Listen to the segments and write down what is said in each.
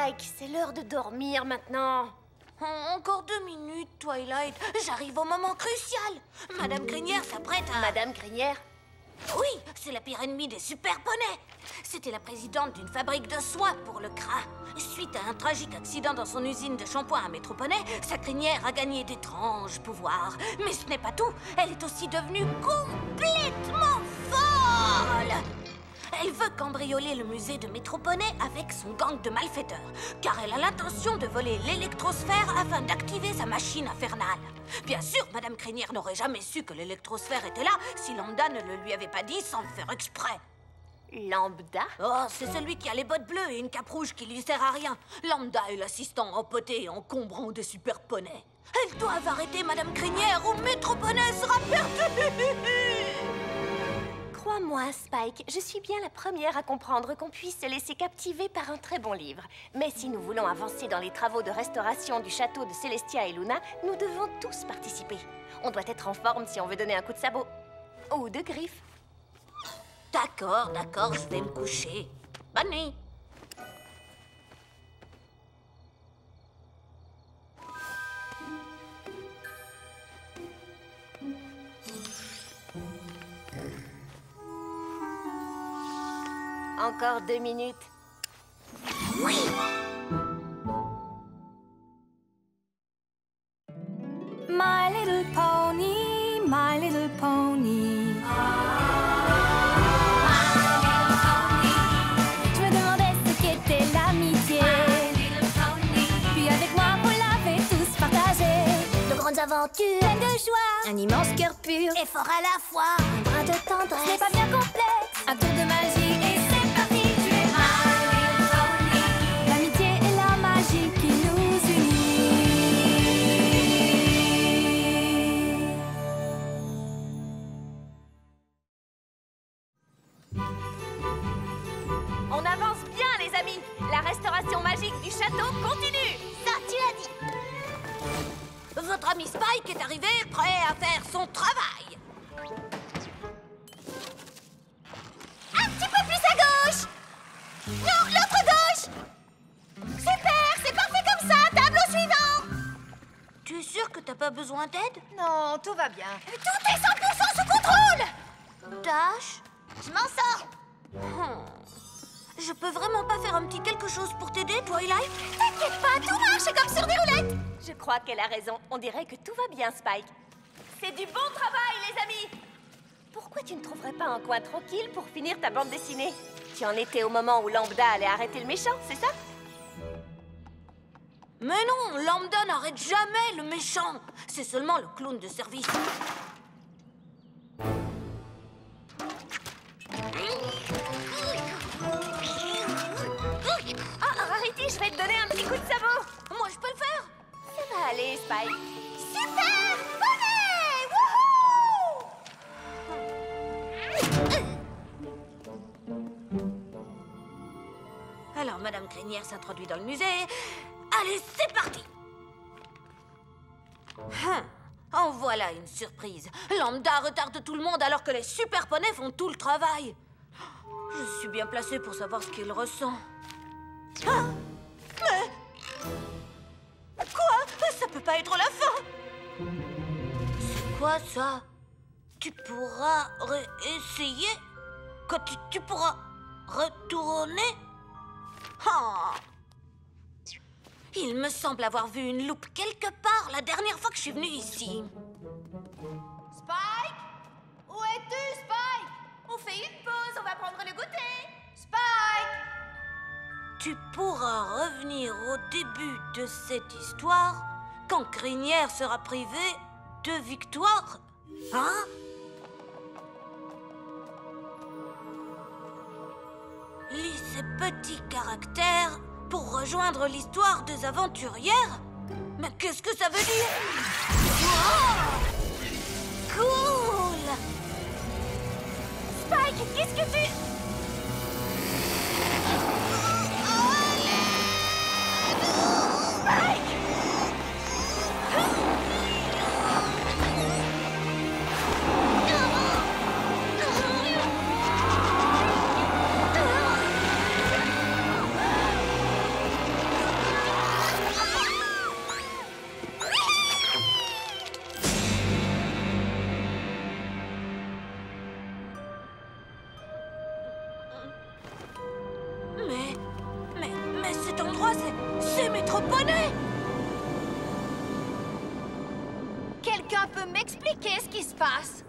Spike, c'est l'heure de dormir maintenant. Encore 2 minutes, Twilight. J'arrive au moment crucial. Madame Crinière s'apprête à... Madame Crinière? Oui, c'est la pire ennemie des super poneys. C'était la présidente d'une fabrique de soins pour le CRA. Suite à un tragique accident dans son usine de shampoing à Métroponey, sa crinière a gagné d'étranges pouvoirs. Mais ce n'est pas tout. Elle est aussi devenue complètement folle. Elle veut cambrioler le musée de Métroponey avec son gang de malfaiteurs, car elle a l'intention de voler l'électrosphère afin d'activer sa machine infernale. Bien sûr, Madame Crinière n'aurait jamais su que l'électrosphère était là si Lambda ne le lui avait pas dit sans le faire exprès. Lambda? Oh, c'est celui qui a les bottes bleues et une cape rouge qui lui sert à rien. Lambda est l'assistant empoté et encombrant des super poneys. Elles doivent arrêter Madame Crinière ou Métroponey sera perdu. Crois-moi, Spike, je suis bien la première à comprendre qu'on puisse se laisser captiver par un très bon livre. Mais si nous voulons avancer dans les travaux de restauration du château de Celestia et Luna, nous devons tous participer. On doit être en forme si on veut donner un coup de sabot. Ou de griffe. D'accord, je vais me coucher. Bonne nuit. Encore 2 minutes. Oui! My little pony, my little pony. Je me demandais ce qu'était l'amitié. Puis avec moi, vous l'avez tous partagé. De grandes aventures, Pleine de joie, un immense cœur pur, Et fort à la fois. un brin de ce n'est tendresse. pas bien complexe. Un tour de magie et c'est parti. Tu es my little pony. L'amitié et la magie qui nous unit. On avance bien, les amis. La restauration magique du château continue. Ça, tu l'as dit. Votre ami Spike est arrivé, prêt à faire son travail. Un petit peu plus à gauche. Non, l'autre gauche. Super, c'est parfait comme ça. Tableau suivant. Tu es sûr que t'as pas besoin d'aide? Non, tout va bien. Tout est 100% sous contrôle. Dash? Je m'en sors. Je peux vraiment pas faire un petit quelque chose pour t'aider, Twilight? T'inquiète pas, tout marche comme sur des roulettes. Je crois qu'elle a raison. On dirait que tout va bien, Spike. C'est du bon travail, les amis. Pourquoi tu ne trouverais pas un coin tranquille pour finir ta bande dessinée? Tu en étais au moment où Lambda allait arrêter le méchant, c'est ça? Mais non, Lambda n'arrête jamais le méchant. C'est seulement le clown de service. Ah, Rarity, je vais te donner un petit coup de sabot. Moi, je peux le faire. Ça va aller, Spike. Super, bonnet. Wouhou. Alors, Madame Crinière s'introduit dans le musée. Allez, c'est parti. En voilà une surprise. Lambda retarde tout le monde alors que les super poneys font tout le travail. Je suis bien placée pour savoir ce qu'il ressent. Ah, mais... Quoi? Ça peut pas être la fin. C'est quoi ça? Tu pourras réessayer? Quand tu pourras retourner? Ah. Il me semble avoir vu une loupe quelque part la dernière fois que je suis venue ici. Spike? Où es-tu, Spike? On fait une pause, on va prendre le goûter. Spike? Tu pourras revenir au début de cette histoire quand Crinière sera privée de victoire. Hein? Lis ces petits caractères pour rejoindre l'histoire des aventurières? Mais qu'est-ce que ça veut dire? Wow! Cool! Spike, qu'est-ce que tu... C'est Métroponey! Quelqu'un peut m'expliquer ce qui se passe?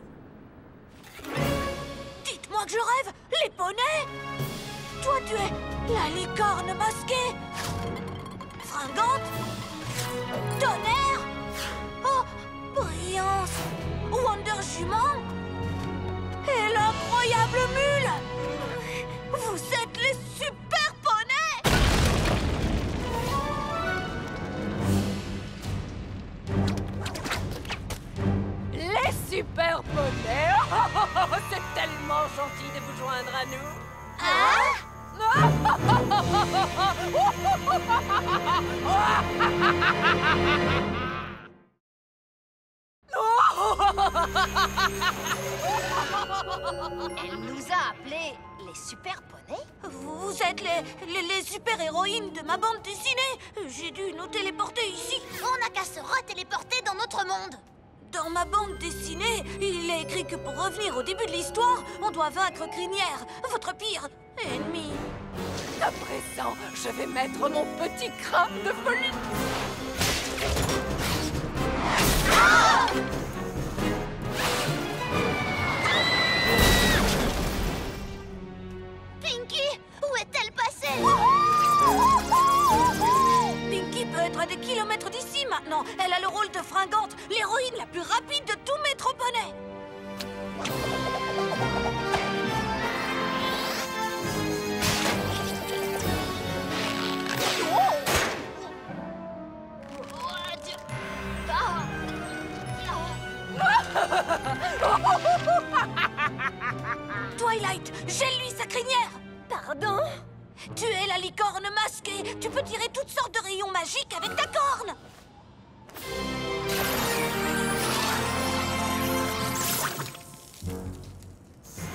Dites-moi que je rêve! Les poneys! Toi, tu es la licorne masquée! Fringante? Tonnerre? Oh, Brillance! Wonder Jument? Et l'incroyable mule! Vous êtes les super poneys! Les super poneys! C'est tellement gentil de vous joindre à nous! Hein? Elle nous a appelés les super poneys? Vous êtes les super-héroïnes de ma bande dessinée! J'ai dû nous téléporter ici! On n'a qu'à se retéléporter dans notre monde. Dans ma bande dessinée, il est écrit que pour revenir au début de l'histoire, on doit vaincre Crinière, votre pire ennemi. À présent, je vais mettre mon petit crâne de folie! Pinky, où est-elle passée? Pinky peut être à des kilomètres d'ici maintenant. Elle a le rôle de Fringante, l'héroïne la plus rapide de tout Métroponey. Twilight, gèle-lui sa crinière! Pardon? Tu es la licorne masquée! Tu peux tirer toutes sortes de rayons magiques avec ta corne!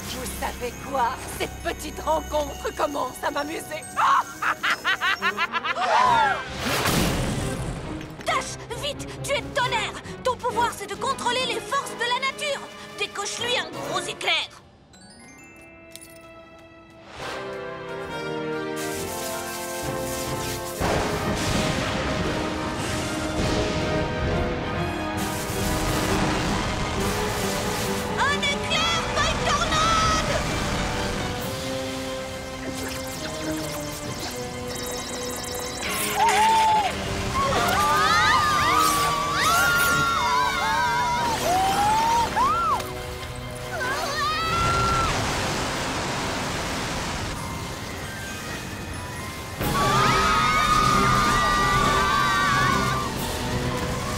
Vous savez quoi? Cette petite rencontre commence à m'amuser! Dash, vite! Tu es Tonnerre! Ton pouvoir, c'est de contrôler les forces de la nature! Décoche-lui un gros éclair! Un éclair by tornade!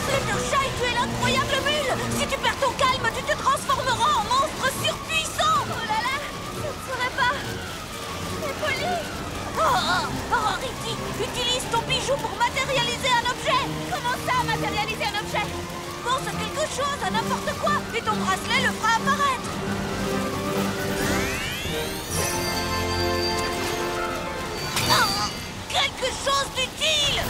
Fluttershy, tu es l'incroyable mule! Si tu perds ton calme, tu te transformeras en monstre surpuissant! Oh là là, je ne saurais pas. C'est poli. Oh, Riti, utilise ton bijou pour matérialiser un objet! Comment ça, matérialiser un objet? Pense à quelque chose, à n'importe quoi, et ton bracelet le fera apparaître! Oh, quelque chose d'utile!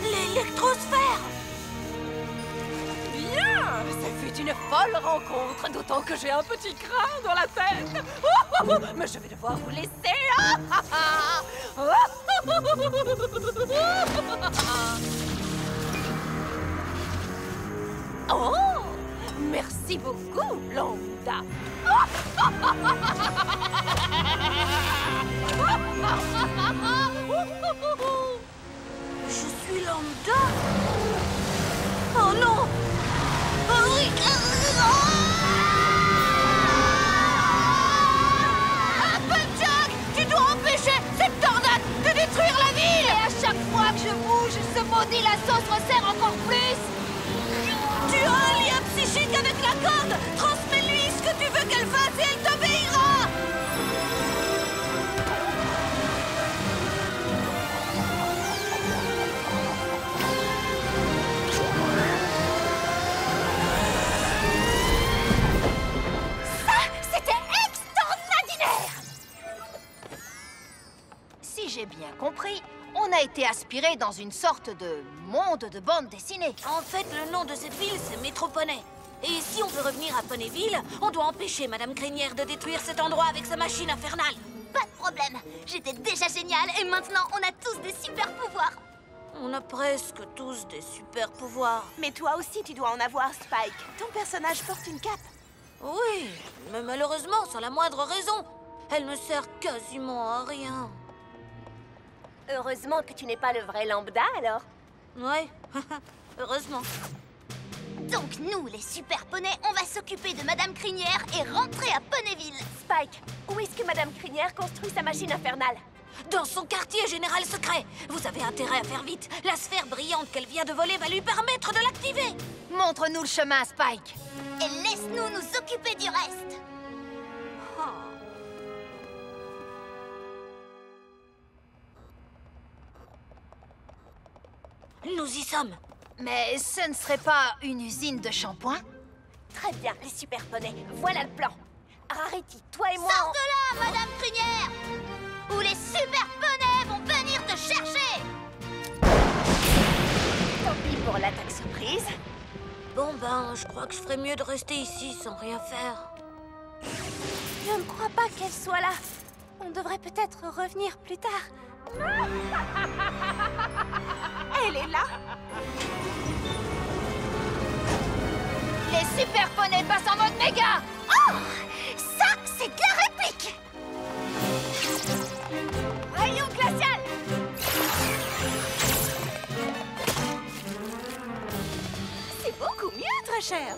L'électrosphère! Bien! Ce fut une folle rencontre, d'autant que j'ai un petit crâne dans la tête! Mais je vais devoir vous laisser! Oh! Merci beaucoup, Lambda! Je suis Lambda? Oh non! Oh oui! Applejack! Tu dois empêcher cette tornade de détruire la ville! Et à chaque fois que je bouge, ce maudit lasso se resserre encore plus. Tu as un lien psychique avec la corde! Transmets-lui ce que tu veux qu'elle fasse et elle t'obéira! Si j'ai bien compris, on a été aspiré dans une sorte de monde de bande dessinée. En fait, le nom de cette ville, c'est Métroponey. Et si on veut revenir à Ponyville, on doit empêcher Madame Crinière de détruire cet endroit avec sa machine infernale. Pas de problème. J'étais déjà géniale et maintenant on a tous des super pouvoirs. On a presque tous des super pouvoirs. Mais toi aussi, tu dois en avoir, Spike. Ton personnage porte une cape. Oui, mais malheureusement, sans la moindre raison. Elle ne sert quasiment à rien. Heureusement que tu n'es pas le vrai lambda, alors. Ouais, heureusement. Donc nous, les super poneys, on va s'occuper de Madame Crinière et rentrer à Ponyville. Spike, où est-ce que Madame Crinière construit sa machine infernale? Dans son quartier général secret. Vous avez intérêt à faire vite. La sphère brillante qu'elle vient de voler va lui permettre de l'activer. Montre-nous le chemin, Spike. Et laisse-nous nous occuper du reste. Nous y sommes. Mais ce ne serait pas une usine de shampoing? Très bien, les super poneys. Voilà le plan. Rarity, toi et moi... Sors de là, Madame Crinière, ou les super poneys vont venir te chercher. Tant pis pour l'attaque surprise. Bon ben, je crois que je ferais mieux de rester ici sans rien faire. Je ne crois pas qu'elle soit là. On devrait peut-être revenir plus tard. Elle est là. Les super poneys passent en mode méga! Oh, ça, c'est de la réplique. Rayon glacial. C'est beaucoup mieux, très cher.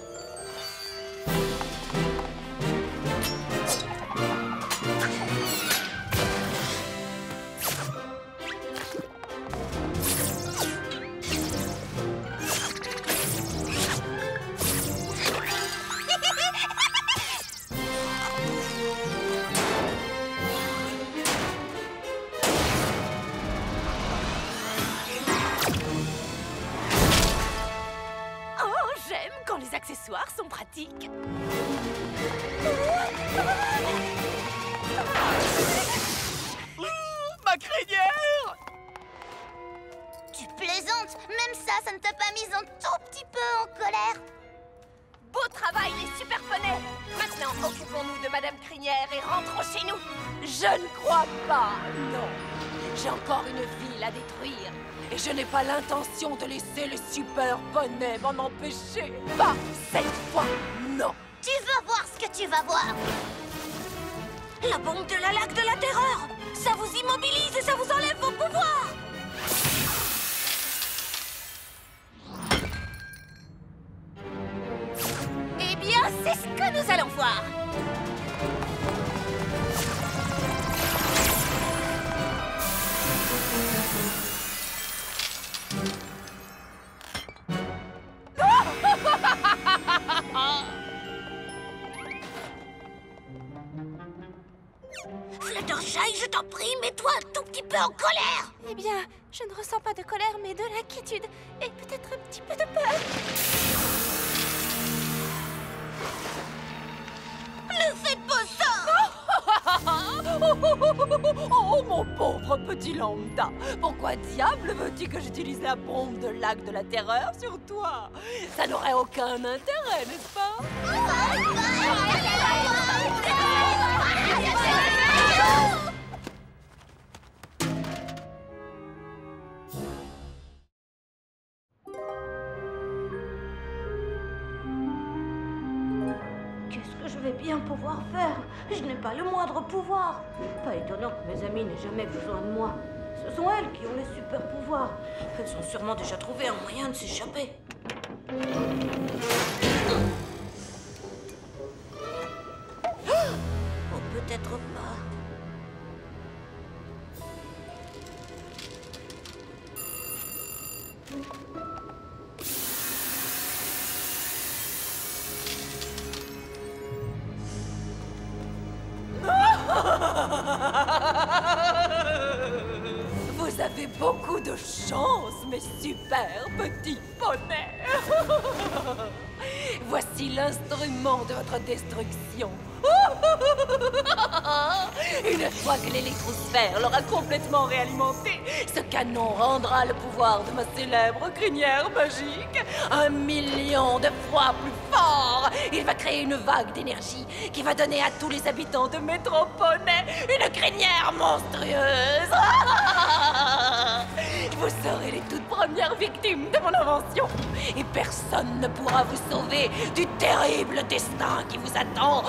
Les accessoires sont pratiques. Ma crinière! Tu plaisantes. Même ça ne t'a pas mise un tout petit peu en colère. Beau travail, les super poneys. Maintenant, occupons-nous de Madame Crinière et rentrons chez nous. Je ne crois pas, non. J'ai encore une ville à détruire. Et je n'ai pas l'intention de laisser les super poneys m'en empêcher. Pas cette fois, non. Tu vas voir ce que tu vas voir. La bombe de la laque de la terreur. Ça vous immobilise et ça vous enlève vos pouvoirs. Eh bien, c'est ce que nous allons voir. Fluttershy, je t'en prie, mets-toi un tout petit peu en colère. Eh bien, je ne ressens pas de colère, mais de l'inquiétude. Et peut-être un petit peu de peur. Ne faites pas ça. Oh, mon pauvre petit lambda! Pourquoi diable veux-tu que j'utilise la bombe de lac de la terreur sur toi? Ça n'aurait aucun intérêt, n'est-ce pas? Qu'est-ce que je vais bien pouvoir faire? Je n'ai pas le moindre pouvoir. Pas étonnant que mes amis n'aient jamais besoin de moi. Ce sont elles qui ont les super pouvoirs. Elles ont sûrement déjà trouvé un moyen de s'échapper. Oh, peut-être pas. Vous avez beaucoup de chance, mes super petits poneys. Voici l'instrument de votre destruction. Une fois que l'électrosphère l'aura complètement réalimenté, ce canon rendra le pouvoir de ma célèbre crinière magique 1 million de fois plus fort. Il va créer une vague d'énergie qui va donner à tous les habitants de Métroponais une crinière monstrueuse. Vous serez les toutes premières victimes de mon invention. Et personne ne pourra vous sauver du terrible destin qui vous attend.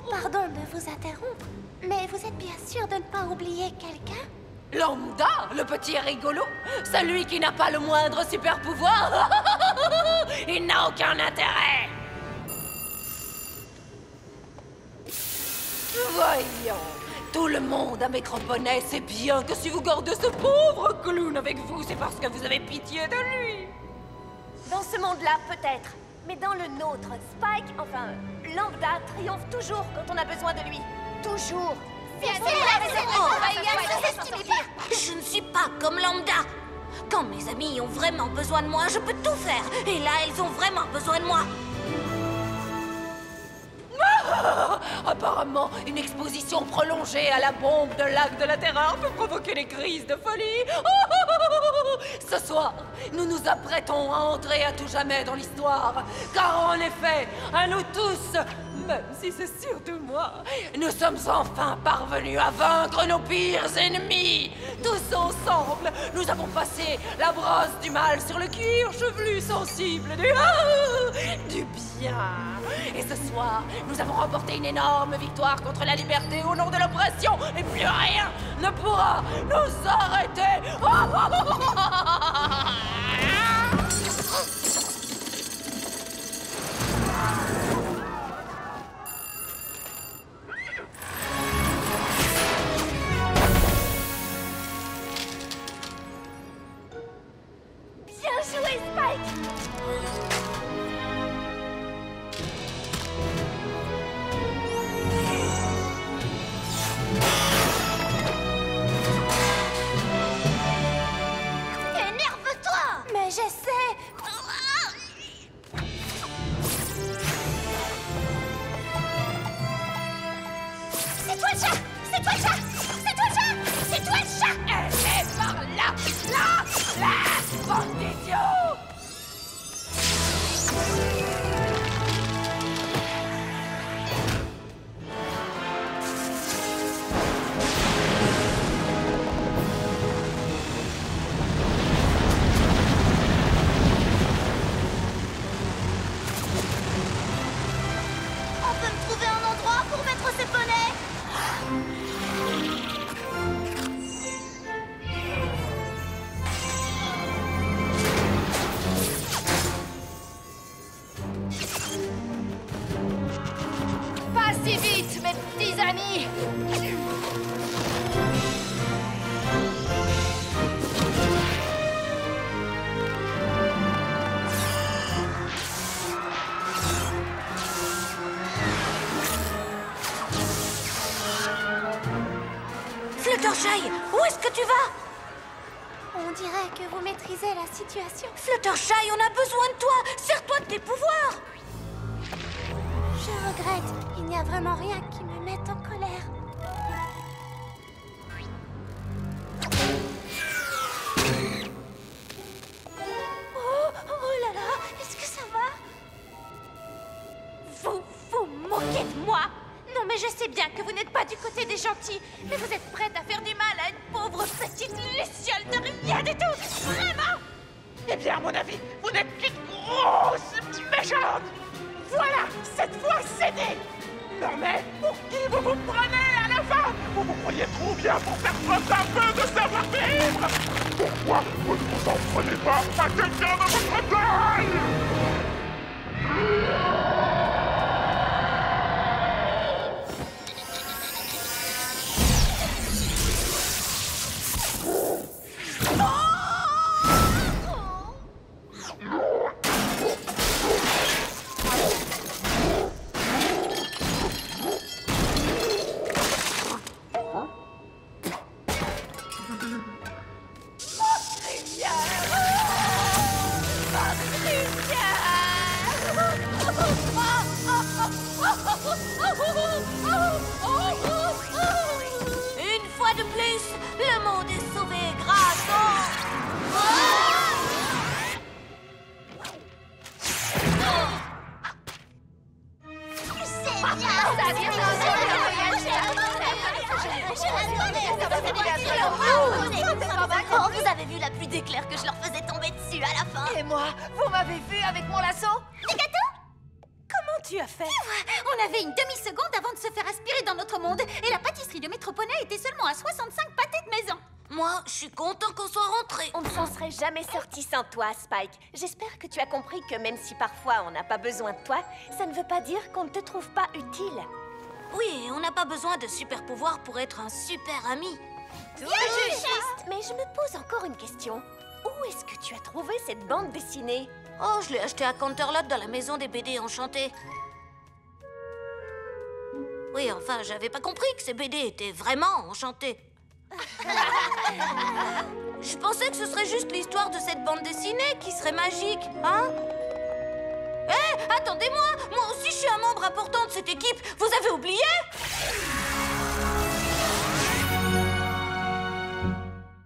Pardon de vous interrompre, mais vous êtes bien sûr de ne pas oublier quelqu'un? Lambda, le petit rigolo, celui qui n'a pas le moindre super pouvoir. Il n'a aucun intérêt. Voyons, tout le monde à Métroponais sait bien que si vous gardez ce pauvre clown avec vous, c'est parce que vous avez pitié de lui. Dans ce monde-là, peut-être. Mais dans le nôtre, Spike, enfin, Lambda triomphe toujours quand on a besoin de lui. Toujours. Je ne suis pas comme Lambda. Quand mes amis ont vraiment besoin de moi, je peux tout faire. Et là, elles ont vraiment besoin de moi. Apparemment, une exposition prolongée à la bombe de lac de la terreur peut provoquer des crises de folie. Ce soir, nous nous apprêtons à entrer à tout jamais dans l'histoire. Car en effet, à nous tous, même si c'est surtout moi, nous sommes enfin parvenus à vaincre nos pires ennemis. Tous ensemble, nous avons passé la brosse du mal sur le cuir chevelu sensible du bien. Et ce soir, nous avons remporté une énorme victoire contre la liberté au nom de l'oppression. Et plus rien ne pourra nous arrêter. Bien joué, Spike! Énerve-toi! Mais j'essaie! C'est toi le chat! C'est toi le chat! C'est toi le chat! C'est toi le chat! Elle est par là! Là! Bande d'idiots! On peut me trouver un endroit pour mettre ces poneys? Pas si vite, mes petits amis! Fluttershy, où est-ce que tu vas? On dirait que vous maîtrisez la situation. Fluttershy, on a besoin de toi. Sers-toi de tes pouvoirs. Je regrette. Il n'y a vraiment rien qui me mette en colère. Oh là là, est-ce que ça va? Vous vous moquez de moi? Non, mais je sais bien que vous n'êtes pas du côté des gentils. Mais vous êtes prête à faire du mal à une pauvre petite luciole de rien du tout. Vraiment? Eh bien, à mon avis, vous n'êtes qu'une grosse méchante. Voilà, cette fois, c'est né. Non mais, pour qui vous vous prenez à la fin? Vous vous croyez trop bien pour faire preuve d'un peu de savoir-vivre. Pourquoi vous ne vous en prenez pas à quelqu'un de votre taille? Oh, vous avez vu la pluie d'éclairs que je leur faisais tomber dessus à la fin. Et moi, vous m'avez vu avec mon lasso? Des gâteaux? Comment tu as fait? On avait une demi-seconde avant de se faire aspirer dans notre monde. Et la pâtisserie de Maître Poney était seulement à 65 pâtés de maison. Moi, je suis content qu'on soit rentrés. On ne s'en serait jamais sorti sans toi, Spike. J'espère que tu as compris que même si parfois on n'a pas besoin de toi, ça ne veut pas dire qu'on ne te trouve pas utile. Oui, on n'a pas besoin de super pouvoirs pour être un super ami. Mais je me pose encore une question. Où est-ce que tu as trouvé cette bande dessinée? Oh, je l'ai acheté à Canterlot dans la maison des BD enchantés. Oui, enfin, j'avais pas compris que ces BD étaient vraiment enchantés. Je pensais que ce serait juste l'histoire de cette bande dessinée qui serait magique, hein? Hé, attendez-moi! Moi aussi, je suis un membre important de cette équipe. Vous avez oublié?